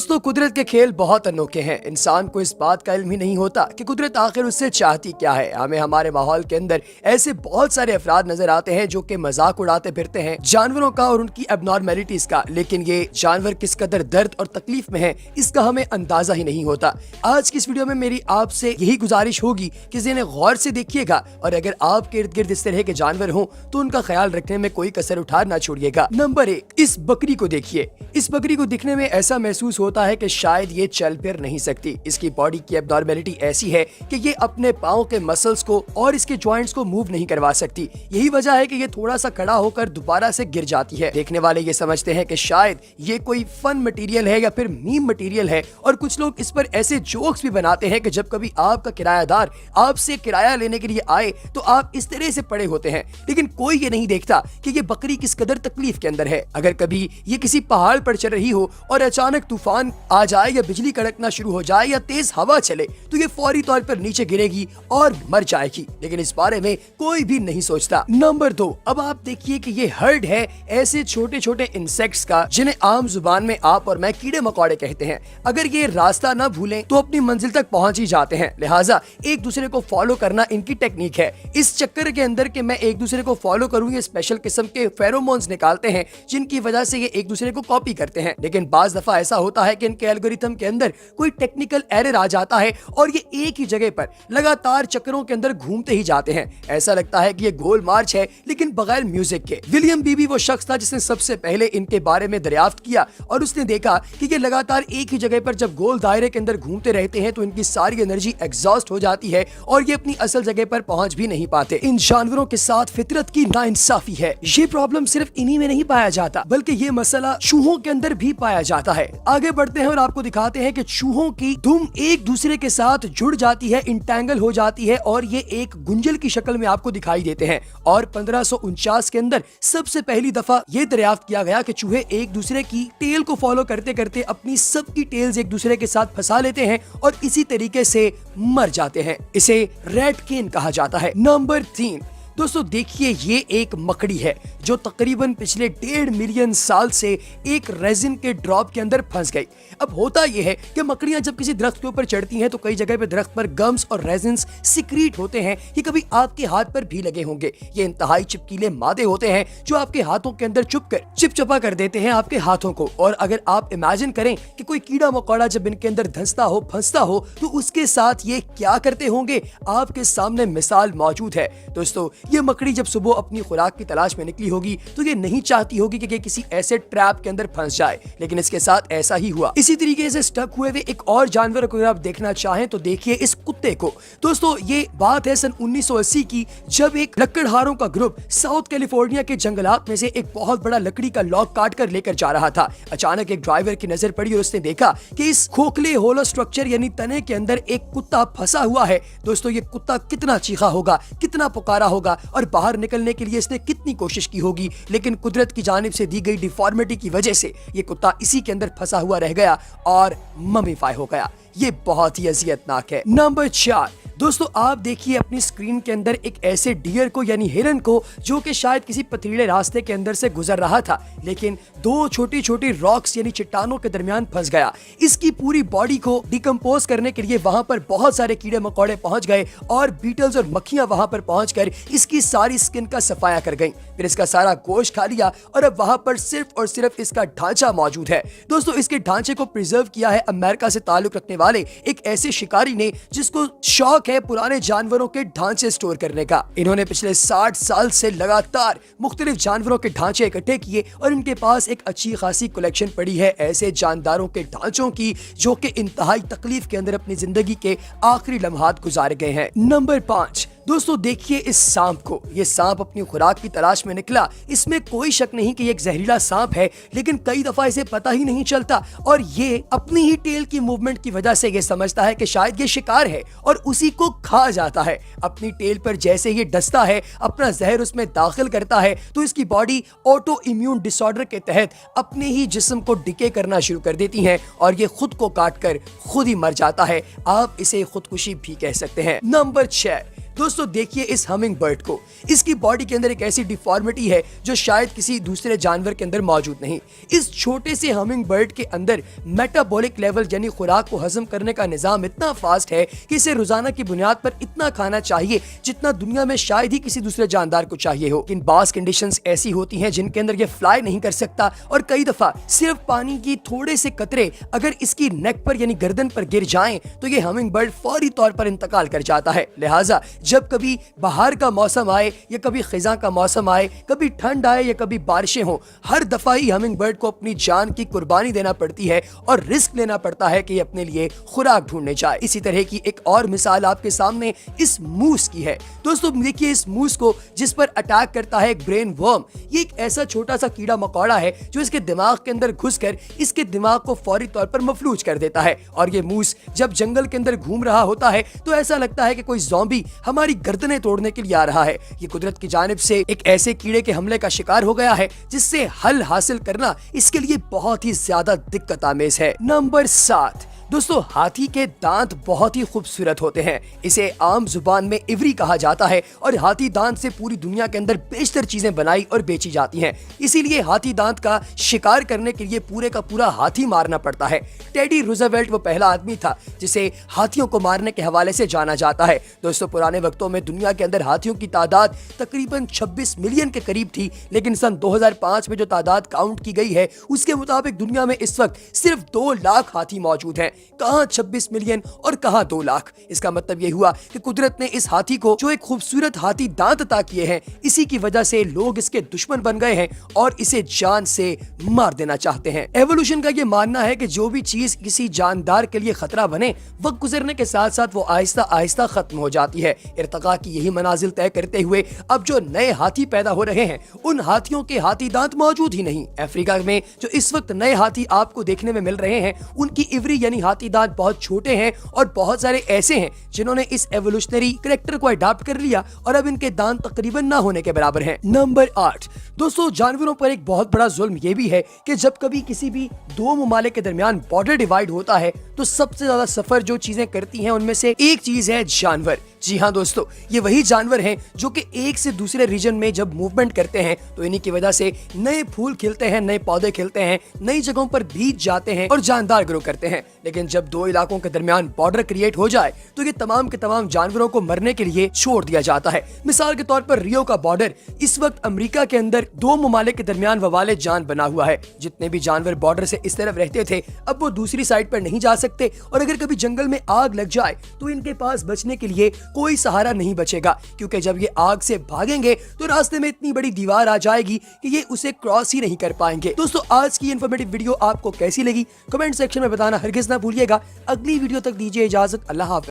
दोस्तों कुदरत के खेल बहुत अनोखे हैं। इंसान को इस बात का इल्म ही नहीं होता कि कुदरत आखिर उससे चाहती क्या है। हमें हमारे माहौल के अंदर ऐसे बहुत सारे अफराद नजर आते हैं जो कि मजाक उड़ाते फिरते हैं जानवरों का और उनकी एबनॉर्मेलिटीज का, लेकिन ये जानवर किस कदर दर्द और तकलीफ में है इसका हमें अंदाजा ही नहीं होता। आज की इस वीडियो में मेरी आपसे यही गुजारिश होगी कि इन्हें गौर से देखिएगा और अगर आपके इर्द गिर्द इस तरह के जानवर हों तो उनका ख्याल रखने में कोई कसर उठा ना छोड़िएगा। नंबर 1, इस बकरी को देखिए। इस बकरी को दिखने में ऐसा महसूस होता है कि शायद ये चल फिर नहीं सकती। इसकी बॉडी की एबनॉर्मेलिटी ऐसी है कि ये अपने पाँव के मसल्स को और इसके जॉइंट्स को मूव नहीं करवा सकती। यही वजह है कि ये थोड़ा सा खड़ा होकर दोबारा से गिर जाती है। देखने वाले ये समझते हैं कि शायद ये कोई फन मटेरियल है या फिर मीम मटेरियल है, और कुछ लोग इस पर ऐसे जोक्स भी बनाते हैं कि जब कभी आपका किरायादार आपसे किराया लेने के लिए आए तो आप इस तरह से पड़े होते हैं, लेकिन कोई ये नहीं देखता कि ये बकरी किस कदर तकलीफ के अंदर है। अगर कभी ये किसी पहाड़ पर चल रही हो और अचानक तूफान आ जाए या बिजली कड़कना शुरू हो जाए या तेज हवा चले तो ये फौरी तौर पर नीचे गिरेगी और मर जाएगी, लेकिन इस बारे में कोई भी नहीं सोचता। नंबर 2, अब आप देखिए कि ये हर्ड है ऐसे छोटे छोटे इंसेक्ट्स का जिन्हें आम जुबान में आप और मैं कीड़े मकोड़े कहते हैं। अगर ये रास्ता न भूलें तो अपनी मंजिल तक पहुंच ही जाते हैं, लिहाजा एक दूसरे को फॉलो करना इनकी टेक्निक है। इस चक्कर के अंदर के मैं एक दूसरे को फॉलो करूं, ये स्पेशल किस्म के फेरोमोन्स निकालते हैं जिनकी वजह से ये एक दूसरे को कॉपी करते हैं। लेकिन बाज दफा ऐसा होता है कि इनके एल्गोरिथम के अंदर कोई टेक्निकल एरर आ जाता है और ये एक ही जगह पर लगातार चक्करों के अंदर घूमते ही जाते हैं। ऐसा लगता है कि ये गोल मार्च है लेकिन बगैर म्यूजिक के। विलियम बीबी वो शख्स था जिसने सबसे पहले इनके बारे में दरियाफ्त किया और उसने देखा कि ये लगातार एक ही जगह पर जब गोल दायरे के अंदर घूमते रहते हैं तो इनकी सारी एनर्जी एग्जॉस्ट हो जाती है और ये अपनी असल जगह पर पहुंच भी नहीं पाते। इन जानवरों के साथ फितरत की नाइंसाफी है। ये प्रॉब्लम सिर्फ इन्हीं में नहीं पाया जाता बल्कि ये मसला चूहों के अंदर भी पाया जाता है। आगे बढ़ते हैं और आपको दिखाते हैं कि चूहों की दुम एक दूसरे के साथ जुड़ जाती है, इंटेंगल हो जाती है और ये एक गुंजल की शक्ल में आपको दिखाई देते हैं। और 1549 के अंदर सबसे पहली दफा ये दरियाफ्त किया गया कि चूहे एक दूसरे की टेल को फॉलो करते करते अपनी सबकी टेल्स एक दूसरे के साथ फंसा लेते हैं और इसी तरीके से मर जाते हैं। इसे रेड केन कहा जाता है। नंबर 3, दोस्तों देखिए ये एक मकड़ी है जो तकरीबन पिछले 1.5 मिलियन साल से एक रेजिन के ड्रॉप के अंदर फंस गई। अब होता यह है कि मकड़ियां जब किसी दरख्त के ऊपर चढ़ती हैं तो कई जगह पे दरख्त पर गम्स और रेजिन्स सिक्रीट होते हैं। ये कभी आपके हाथ पर भी लगे होंगे। ये इंतहाई चिपकीले मादे होते हैं जो आपके हाथों के अंदर चुपकर चिपचिपा कर देते हैं आपके हाथों को। और अगर आप इमेजिन करें कि कोई कीड़ा मकोड़ा जब इनके अंदर धंसता हो फंसता हो तो उसके साथ ये क्या करते होंगे, आपके सामने मिसाल मौजूद है। दोस्तों ये मकड़ी जब सुबह अपनी खुराक की तलाश में निकली होगी तो ये नहीं चाहती होगी कि किसी ऐसे ट्रैप के अंदर फंस जाए, लेकिन इसके साथ ऐसा ही हुआ। इसी तरीके से स्टक हुए हुए एक और जानवर को अगर आप देखना चाहें तो देखिए इस कुत्ते को। दोस्तों ये बात है सन 1980 की, जब एक लकड़हारों का ग्रुप साउथ कैलिफोर्निया के जंगलात में से एक बहुत बड़ा लकड़ी का लॉग काट कर लेकर जा रहा था। अचानक एक ड्राइवर की नजर पड़ी और उसने देखा कि इस खोखले होलो स्ट्रक्चर यानी तने के अंदर एक कुत्ता फंसा हुआ है। दोस्तों ये कुत्ता कितना चीखा होगा, कितना पुकारा होगा और बाहर निकलने के लिए इसने कितनी कोशिश की होगी, लेकिन कुदरत की जानिब से दी गई डिफॉर्मिटी की वजह से ये कुत्ता इसी के अंदर फंसा हुआ रह गया और ममीफाई हो गया। ये बहुत ही अजियतनाक है। नंबर 4, दोस्तों आप देखिए अपनी स्क्रीन के अंदर एक ऐसे डियर को यानी हिरन को जो कि शायद किसी पथरीले रास्ते के अंदर से गुजर रहा था, लेकिन 2 छोटी छोटी रॉक्स यानी चट्टानों के दरमियान फंस गया। इसकी पूरी बॉडी को डिकम्पोज करने के लिए वहां पर बहुत सारे कीड़े मकोड़े पहुंच गए और बीटल्स और मक्खियां वहां पर पहुंचकर इसकी सारी स्किन का सफाया कर गईं। फिर इसका सारा गोश्त खा लिया और अब वहां पर सिर्फ और सिर्फ इसका ढांचा मौजूद है। दोस्तों इसके ढांचे को प्रिजर्व किया है अमेरिका से ताल्लुक रखने वाले एक ऐसे शिकारी ने जिसको शौक है पुराने जानवरों के ढांचे स्टोर करने का। इन्होंने पिछले 60 साल से लगातार मुख्तलिफ जानवरों के ढांचे इकट्ठे किए और इनके पास एक अच्छी खासी कलेक्शन पड़ी है ऐसे जानदारों के ढांचों की जो कि इंतहाई तकलीफ के अंदर अपनी जिंदगी के आखिरी लम्हात गुजार गए हैं। नंबर 5, दोस्तों देखिए इस सांप को। ये सांप अपनी खुराक की तलाश में निकला। इसमें कोई शक नहीं कि ये एक जहरीला सांप है, लेकिन कई दफा इसे पता ही नहीं चलता और ये अपनी ही टेल की मूवमेंट की वजह से ये समझता है कि शायद ये शिकार है और उसी को खा जाता है। अपनी टेल पर जैसे ये डसता है, अपना जहर उसमें दाखिल करता है तो इसकी बॉडी ऑटो इम्यून डिसऑर्डर के तहत अपने ही जिस्म को डिके करना शुरू कर देती है और ये खुद को काट कर खुद ही मर जाता है। आप इसे खुदकुशी भी कह सकते हैं। नंबर 6, दोस्तों देखिए इस हमिंग बर्ड को, इसकी बॉडी के अंदर एक ऐसी डिफॉर्मिटी है जो शायद किसी दूसरे जानवर के अंदर मौजूद नहीं। इस छोटे से हमिंग बर्ड के अंदर मेटाबॉलिक लेवल यानी खुराक को हजम करने का निजाम इतना फास्ट है कि इसे रोजाना की बुनियाद पर इतना खाना चाहिए जितना दुनिया में शायद ही किसी दूसरे जानदार को चाहिए हो। इन बास कंडीशंस ऐसी होती हैं जिनके अंदर ये फ्लाई नहीं कर सकता और कई दफा सिर्फ पानी की थोड़े से कतरे अगर इसकी नेक पर यानी गर्दन पर गिर जाएं तो ये हमिंग बर्ड फौरी तौर पर इंतकाल कर जाता है। लिहाजा जब कभी बाहर का मौसम आए या कभी खिजा का मौसम आए, कभी ठंड आए या कभी बारिशें हो, हर दफा ही हमिंग बर्ड को अपनी जान की कुर्बानी देना पड़ती है और रिस्क लेना पड़ता है कि अपने लिए खुराक ढूंढने जाए। इसी तरह की एक और मिसाल आपके सामने इस मूस की है। दोस्तों देखिए इस मूस को जिस पर अटैक करता है एक ब्रेन वर्म। ये एक ऐसा छोटा सा कीड़ा मकोड़ा है जो इसके दिमाग के अंदर घुसकर इसके दिमाग को फौरी तौर पर मफलूज कर देता है और ये मूस जब जंगल के अंदर घूम रहा होता है तो ऐसा लगता है कि कोई ज़ॉम्बी हमारी गर्दनें तोड़ने के लिए आ रहा है। ये कुदरत की जानिब से एक ऐसे कीड़े के हमले का शिकार हो गया है जिससे हल हासिल करना इसके लिए बहुत ही ज्यादा दिक्कत आमेज है। नंबर 7, दोस्तों हाथी के दांत बहुत ही खूबसूरत होते हैं। इसे आम जुबान में इवरी कहा जाता है और हाथी दांत से पूरी दुनिया के अंदर बेशतर चीजें बनाई और बेची जाती हैं। इसीलिए हाथी दांत का शिकार करने के लिए पूरे का पूरा हाथी मारना पड़ता है। टेडी रूजवेल्ट वो पहला आदमी था जिसे हाथियों को मारने के हवाले से जाना जाता है। दोस्तों पुराने वक्तों में दुनिया के अंदर हाथियों की तादाद तकरीबन 26 मिलियन के करीब थी, लेकिन सन 2005 में जो तादाद काउंट की गई है उसके मुताबिक दुनिया में इस वक्त सिर्फ 2 लाख हाथी मौजूद हैं। कहां 26 मिलियन और कहां 2 लाख। इसका मतलब यह हुआ कि कुदरत ने इस हाथी को जो एक खूबसूरत हाथी दांत अता किए हैं, इसी की वजह से लोग इसके दुश्मन बन गए हैं और इसे जान से मार देना चाहते हैं। एवोल्यूशन का यह मानना है कि जो भी चीज किसी जानदार के लिए खतरा बने, वक्त गुजरने के साथ साथ वो आहिस्ता आहिस्ता खत्म हो जाती है। इर्तिका की यही मनाजिल तय करते हुए अब जो नए हाथी पैदा हो रहे हैं उन हाथियों के हाथी दांत मौजूद ही नहीं। अफ्रीका में जो इस वक्त नए हाथी आपको देखने में मिल रहे हैं उनकी इवरी यानी हाथी दांत बहुत छोटे हैं और बहुत सारे ऐसे हैं जिन्होंने इस एवोल्यूशनरी कैरेक्टर को अडॉप्ट कर लिया और अब इनके दांत तकरीबन ना होने के बराबर हैं। नंबर 8, दोस्तों जानवरों पर एक बहुत बड़ा जुल्म यह भी है कि जब कभी किसी भी 2 ममालिक के दरमियान बॉर्डर डिवाइड होता है तो सबसे ज्यादा सफर जो चीजें करती हैं उनमें से एक चीज है जानवर। जी हाँ दोस्तों, ये वही जानवर हैं जो कि एक से दूसरे रीजन में जब मूवमेंट करते हैं तो इन्हीं की वजह से नए फूल खिलते हैं, नए पौधे खिलते हैं, नई जगहों पर बीज जाते हैं और जानदार ग्रो करते हैं। लेकिन जब 2 इलाकों के दरमियान बॉर्डर क्रिएट हो जाए तो ये तमाम के तमाम जानवरों को मरने के लिए छोड़ दिया जाता है। मिसाल के तौर पर रियो का बॉर्डर इस वक्त अमेरिका के अंदर 2 ममालिक के दरमियान ववाले जान बना हुआ है। जितने भी जानवर बॉर्डर से इस तरफ रहते थे अब वो दूसरी साइड पर नहीं जा सकते और अगर कभी जंगल में आग लग जाए तो इनके पास बचने के लिए कोई सहारा नहीं बचेगा, क्योंकि जब ये आग से भागेंगे तो रास्ते में इतनी बड़ी दीवार आ जाएगी कि ये उसे क्रॉस ही नहीं कर पाएंगे। दोस्तों आज की इन्फॉर्मेटिव वीडियो आपको कैसी लगी कमेंट सेक्शन में बताना हरगिज ना भूलिएगा। अगली वीडियो तक दीजिए इजाजत। अल्लाह हाफ़िज़।